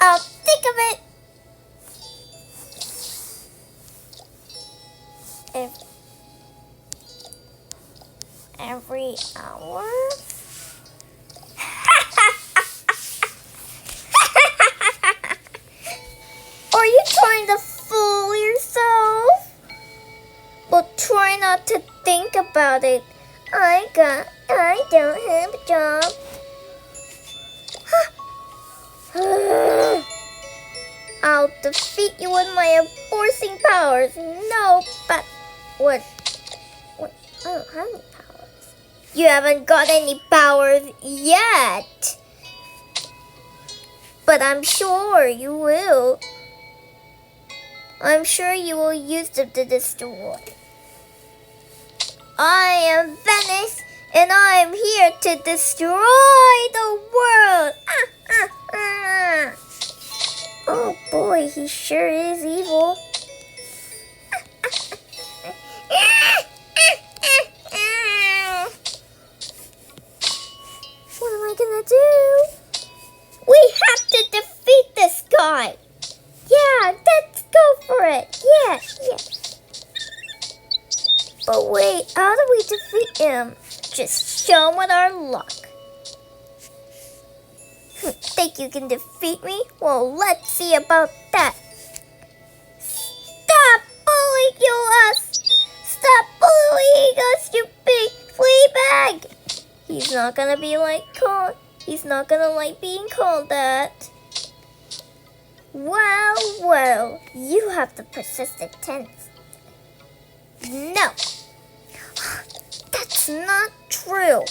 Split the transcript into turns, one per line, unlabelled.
I'll think of it. If every hour. Are you trying to fool yourself? Well, try not to think about it. I don't have a job. I'll defeat you with my enforcing powers. No, but what? I don't have any powers. You haven't got any powers yet. But I'm sure you will. I'm sure you will use them to destroy. I am Venice, and I am here to destroy the world. Oh boy, he sure is evil. What am I gonna do? We have to defeat this guy. Yeah, let's go for it. Yeah. But wait, how do we defeat him? Just show him with our luck. Think you can defeat me? Well, let's see about that. Stop bullying us! Stop bullying us, you big flea bag! He's not gonna like being called that. Well, you have the persistent tense. No, that's not true.